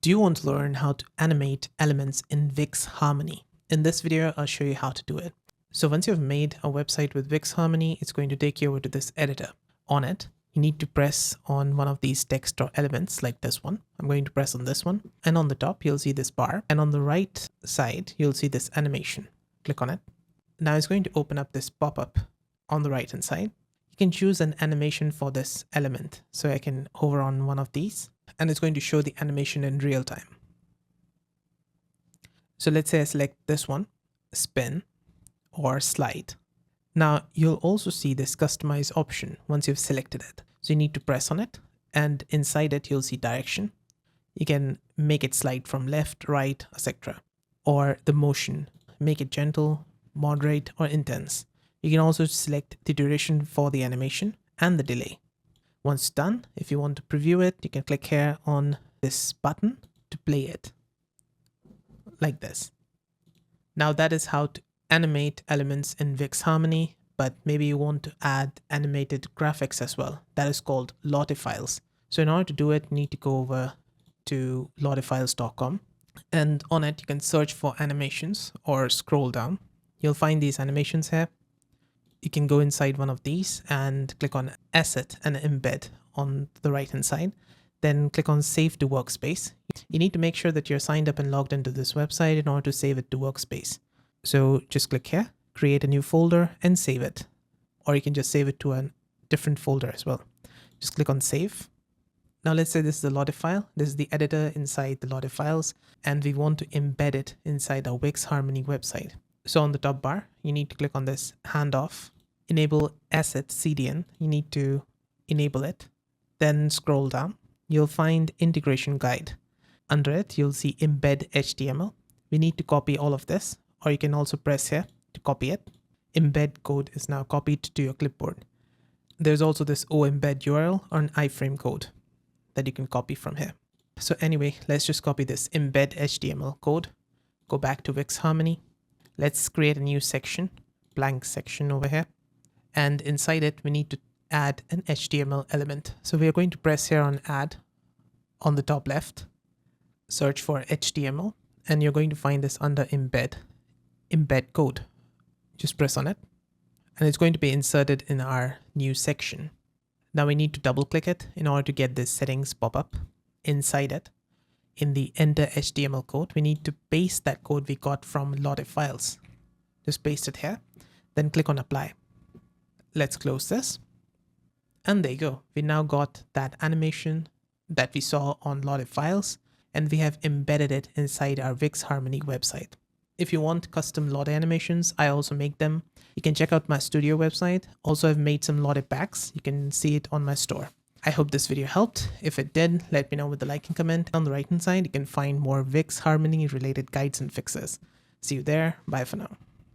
Do you want to learn how to animate elements in Wix Harmony? In this video, I'll show you how to do it. So once you've made a website with Wix Harmony, it's going to take you over to this editor. On it, you need to press on one of these text or elements like this one. I'm going to press on this one. And on the top, you'll see this bar. And on the right side, you'll see this animation. Click on it. Now it's going to open up this pop-up on the right hand side. You can choose an animation for this element. So I can hover on one of these and it's going to show the animation in real time. So let's say I select this one, spin or slide. Now you'll also see this customize option once you've selected it. So you need to press on it and inside it, you'll see direction. You can make it slide from left, right, etc. Or the motion, make it gentle, moderate or intense. You can also select the duration for the animation and the delay. Once done, if you want to preview it, you can click here on this button to play it like this. Now that is how to animate elements in Wix Harmony, but maybe you want to add animated graphics as well. That is called Lottie files. So in order to do it, you need to go over to lottiefiles.com and on it, you can search for animations or scroll down. You'll find these animations here. You can go inside one of these and click on Asset and Embed on the right hand side. Then click on Save to Workspace. You need to make sure that you're signed up and logged into this website in order to save it to Workspace. So just click here, create a new folder and save it. Or you can just save it to a different folder as well. Just click on Save. Now let's say this is the Lottie file. This is the editor inside the Lottie files and we want to embed it inside our Wix Harmony website. So on the top bar, you need to click on this handoff. Enable asset CDN, you need to enable it. Then scroll down, you'll find integration guide. Under it, you'll see embed HTML. We need to copy all of this, or you can also press here to copy it. Embed code is now copied to your clipboard. There's also this embed URL or an iframe code that you can copy from here. So anyway, let's just copy this embed HTML code. Go back to Wix Harmony. Let's create a new section, blank section over here. And inside it, we need to add an HTML element. So we are going to press here on add on the top left, search for HTML, and you're going to find this under embed code. Just press on it and it's going to be inserted in our new section. Now we need to double click it in order to get this settings pop up. Inside it, in the enter HTML code, we need to paste that code we got from Lottie files. Just paste it here, then click on apply. Let's close this. And there you go. We now got that animation that we saw on Lottie files and we have embedded it inside our Wix Harmony website. If you want custom Lottie animations, I also make them. You can check out my studio website. Also, I've made some Lottie packs. You can see it on my store. I hope this video helped. If it did, let me know with a like and comment. On the right hand side, you can find more Wix Harmony related guides and fixes. See you there. Bye for now.